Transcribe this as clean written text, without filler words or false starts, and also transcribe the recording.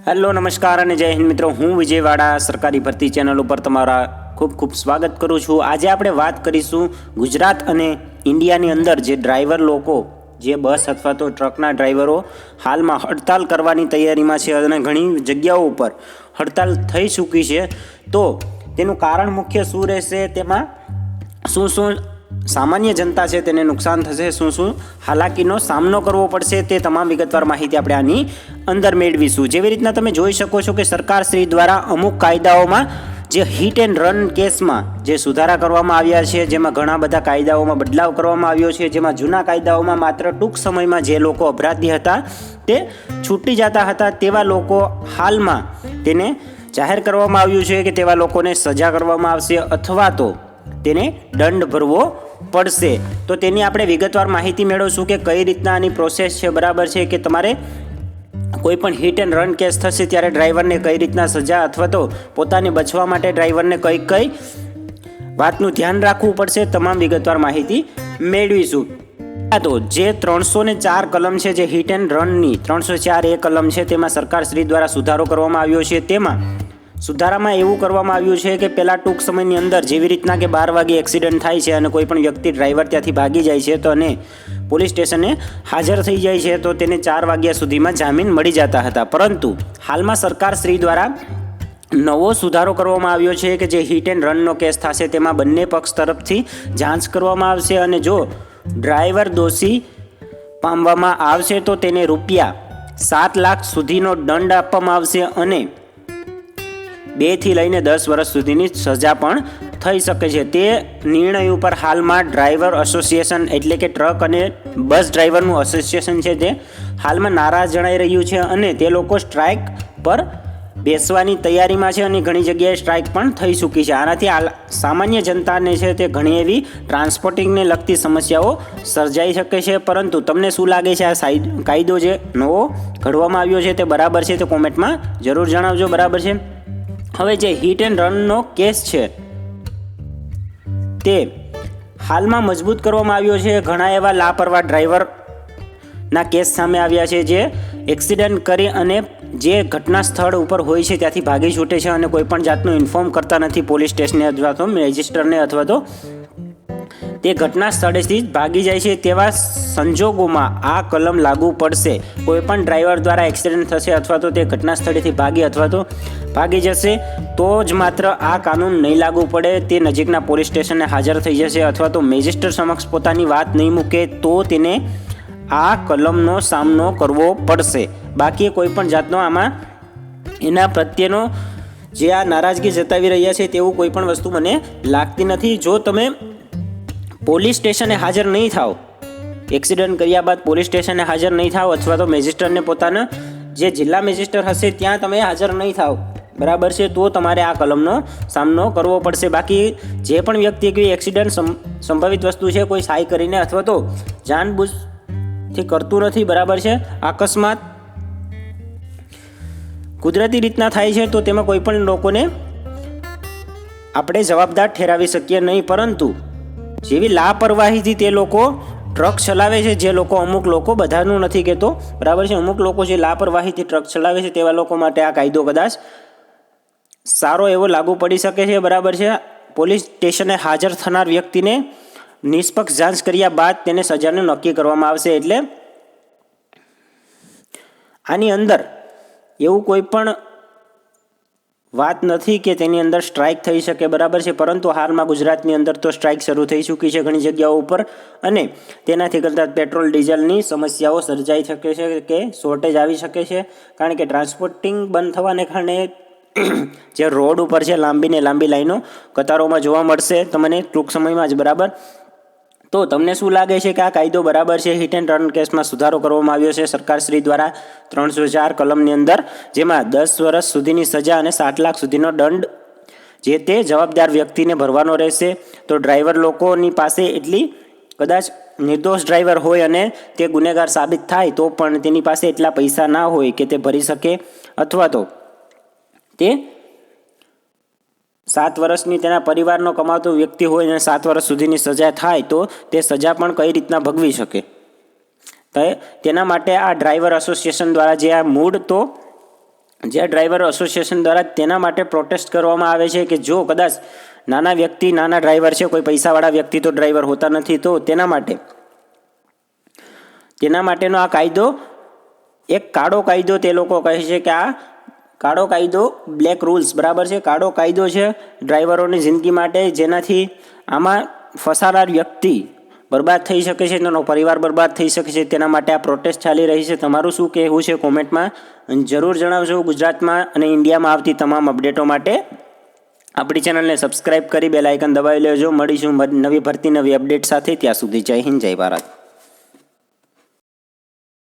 Hello નમસ્કાર અને જય હિન્દ મિત્રો, હું વિજયવાડા સરકારી ભરતી ચેનલ ઉપર તમારા ખૂબ ખૂબ સ્વાગત કરું છું। આજે આપણે વાત કરીશું ગુજરાત અને ઇન્ડિયાની અંદર જે ડ્રાઈવર લોકો, જે બસ અથવા તો ટ્રકના ડ્રાઈવરો હાલમાં હડતાલ કરવાની તૈયારીમાં છે અને ઘણી જગ્યાઓ ઉપર હડતાલ થઈ ચૂકી છે, તો તેનું કારણ મુખ્ય શું રહેશે, તેમાં શું સામાન્ય જનતા છે તેને નુકસાન થશે, શું હાલાકીનો સામનો કરવો પડશે, તે તમામ વિગતવાર માહિતી આપણે આની અંદર મેળવીશું। જેવી રીતના તમે જોઈ શકો છો કે સરકાર શ્રી દ્વારા અમુક કાયદાઓમાં જે હિટ એન્ડ રન કેસમાં જે સુધારા કરવામાં આવ્યા છે, જેમાં ઘણા બધા કાયદાઓમાં બદલાવ કરવામાં આવ્યો છે, જેમાં જૂના કાયદાઓમાં માત્ર ટૂંક સમયમાં જે લોકો અપરાધી હતા તે છૂટી જતા હતા, તેવા લોકો હાલમાં તેને જાહેર કરવામાં આવ્યું છે કે તેવા લોકોને સજા કરવામાં આવશે અથવા તો તેને દંડ ભરવો પડશે। તો તેની આપણે વિગતવાર માહિતી મેળવશું કે કઈ રીતના આની પ્રોસેસ છે, બરાબર છે, કે તમારે કોઈ પણ હિટ એન્ડ રન કેસ થશે ત્યારે ડ્રાઈવરને કઈ રીતના સજા અથવા તો પોતાને બચવા માટે ડ્રાઈવરને કઈ વાતનું ધ્યાન રાખવું પડશે, તમામ વિગતવાર માહિતી મેળવીશું। તો જે 304 કલમ છે, જે હિટ એન્ડ રનની 304A કલમ છે, તેમાં સરકાર શ્રી દ્વારા સુધારો કરવામાં આવ્યો છે। તેમાં સુધારામાં એવું કરવામાં આવ્યું છે કે પહેલાં ટૂંક સમયની અંદર જેવી રીતના કે 12 વાગે એક્સિડન્ટ થાય છે અને કોઈ પણ વ્યક્તિ ડ્રાઈવર ત્યાંથી ભાગી જાય છે તો અને પોલીસ સ્ટેશને હાજર થઈ જાય છે તો તેને 4 વાગ્યા સુધીમાં જામીન મળી જતા હતા, પરંતુ હાલમાં સરકાર શ્રી દ્વારા નવો સુધારો કરવામાં આવ્યો છે કે જે હિટ એન્ડ રનનો કેસ થશે તેમાં બંને પક્ષ તરફથી જાંચ કરવામાં આવશે અને જો ડ્રાઈવર દોષી પામવામાં આવશે તો તેને રૂપિયા 7 લાખ સુધીનો દંડ આપવામાં આવશે અને 2 થી લઈને 10 વર્ષ સુધીની સજા પણ થઈ શકે છે। તે નિર્ણય ઉપર હાલમાં ડ્રાઈવર એસોસિએશન એટલે કે ટ્રક અને બસ ડ્રાઈવરનું એસોસિએશન છે તે હાલમાં નારાજ જણાઈ રહ્યું છે અને તે લોકો સ્ટ્રાઇક પર બેસવાની તૈયારીમાં છે અને ઘણી જગ્યાએ સ્ટ્રાઇક પણ થઈ ચૂકી છે। આનાથી સામાન્ય જનતાને છે તે ઘણી એવી ટ્રાન્સપોર્ટિંગને લગતી સમસ્યાઓ સર્જાઈ શકે છે, પરંતુ તમને શું લાગે છે આ કાયદો જે નવો ઘડવામાં આવ્યો છે તે બરાબર છે? તો કોમેન્ટમાં જરૂર જણાવજો, બરાબર છે। હવે જે હિટ એન્ડ રનનો કેસ છે તે હાલમાં મજબૂત કરવામાં આવ્યો છે। ઘણા એવા લાપરવાહ ડ્રાઈવરના કેસ સામે આવ્યા છે જે એક્સિડન્ટ કરી અને જે ઘટના સ્થળ ઉપર હોય છે ત્યાંથી ભાગી છૂટે છે અને કોઈ પણ જાતનું ઇન્ફોર્મ કરતા નથી પોલીસ સ્ટેશને અથવા તો મેજિસ્ટ્રેટને અથવા તો તે ઘટના સ્થળેથી જ ભાગી જાય છે। તેવા સંજોગોમાં આ કલમ લાગુ પડશે। કોઈ પણ ડ્રાઈવર દ્વારા એક્સિડન્ટ થશે અથવા તો તે ઘટના સ્થળેથી ભાગી જશે તો જ માત્ર આ કાનૂન નહીં લાગુ પડે, તે નજીકના પોલીસ સ્ટેશને હાજર થઈ જશે અથવા તો મેજિસ્ટ્રેટ સમક્ષ પોતાની વાત નહીં મૂકે તો તેને આ કલમનો સામનો કરવો પડશે। બાકી કોઈ પણ જાતનો આમાં એના પ્રત્યેનો જે આ નારાજગી જતાવી રહ્યા છે તેવું કોઈ પણ વસ્તુ મને લાગતી નથી। જો તમે પોલીસ સ્ટેશને હાજર નહીં થાવ, એક્સિડન્ટ કર્યા બાદ પોલીસ સ્ટેશને હાજર નહીં થાવ અથવા તો મેજિસ્ટ્રેટને પોતાના જે જિલ્લા મેજિસ્ટ્રેટ હશે ત્યાં તમે હાજર નહીં થાવ, બરાબર છે, તો તમારે આ કલમનો સામનો કરવો પડશે। બાકી જે પણ વ્યક્તિ કોઈ એક્સિડન્ટ સંભવિત વસ્તુ છે, કોઈ સહાય કરીને અથવા તો જાણબૂઝથી કરતું નથી, બરાબર છે, અકસ્માત કુદરતી રીતના થાય છે તો તેમાં કોઈ પણ લોકોને આપણે જવાબદાર ઠેરાવી શકીએ નહીં, પરંતુ જેવી લાપરવાહીથી તે લોકો ટ્રક ચલાવે છે, જે લોકો અમુક લોકો બધાનું નથી કહેતો, બરાબર છે, અમુક લોકો જે લાપરવાહીથી ટ્રક ચલાવે છે તેવા લોકો માટે આ કાયદો કદાચ સારો એવો લાગુ પડી શકે છે, બરાબર છે। પોલીસ સ્ટેશને હાજર થનાર વ્યક્તિને નિષ્પક્ષ જાંચ કર્યા બાદ તેને સજાનું નક્કી કરવામાં આવશે। એટલે આની અંદર એવું કોઈ પણ વાત નથી કે તેની અંદર સ્ટ્રાઇક થઈ શકે, બરાબર છે, પરંતુ હાલમાં ગુજરાતની અંદર તો સ્ટ્રાઇક શરૂ થઈ ચૂકી છે ઘણી જગ્યાઓ ઉપર અને તેનાથી કરતાં પેટ્રોલ ડીઝલની સમસ્યાઓ સર્જાઈ શકે છે કે શોર્ટેજ આવી શકે છે, કારણ કે ટ્રાન્સપોર્ટિંગ બંધ થવાને કારણે જે રોડ ઉપર છે લાંબી લાઈનો કતારોમાં જોવા મળશે તમને ટૂંક સમયમાં જ, બરાબર। તો તમને શું લાગે છે કે આ કાયદો બરાબર છે? હિટ એન્ડ રન કેસમાં સુધારો કરવામાં આવ્યો છે સરકાર શ્રી દ્વારા 304 કલમની અંદર, જેમાં 10 વર્ષ સુધીની સજા અને 7 લાખ સુધીનો દંડ જે તે જવાબદાર વ્યક્તિને ભરવાનો રહેશે। તો ડ્રાઈવર લોકોની પાસે એટલી કદાચ નિર્દોષ ડ્રાઈવર હોય અને તે ગુનેગાર સાબિત થાય તો પણ તેની પાસે એટલા પૈસા ના હોય કે તે ભરી શકે અથવા તો તે 7 વર્ષની તેના પરિવારનો કમાતો વ્યક્તિ હોય અને 7 વર્ષ સુધીની સજા થાય તો તે સજા પણ કઈ રીતના ભોગવી શકે, તેના માટે આ ડ્રાઈવર એસોસિએશન દ્વારા જે આ મૂળ તો જે ડ્રાઈવર એસોસિએશન દ્વારા તેના માટે પ્રોટેસ્ટ કરવામાં આવે છે કે જો કદાચ નાના ડ્રાઈવર છે, કોઈ પૈસાવાળા વ્યક્તિ તો ડ્રાઈવર હોતા નથી, તો તેના માટેનો આ કાયદો એક કાળો કાયદો તે લોકો કહે છે કે આ કાળો કાયદો બ્લેક રૂલ્સ, બરાબર છે, કાળો કાયદો છે ડ્રાઈવરોની જિંદગી માટે, જેનાથી આમાં ફસાનાર વ્યક્તિ બરબાદ થઈ શકે છે, તેનો પરિવાર બરબાદ થઈ શકે છે. તેના માટે આ પ્રોટેસ્ટ ચાલી રહી છે. તમારું શું કહેવું છે કોમેન્ટમાં જરૂર જણાવજો. ગુજરાતમાં અને ઇન્ડિયામાં આવતી તમામ અપડેટો માટે આપણી ચેનલને સબસ્ક્રાઈબ કરી બેલ આઇકન દબાવી લેજો. મળીશું નવી ભરતી નવી અપડેટ સાથે. ત્યાં સુધી જય હિન્દ, જય ભારત.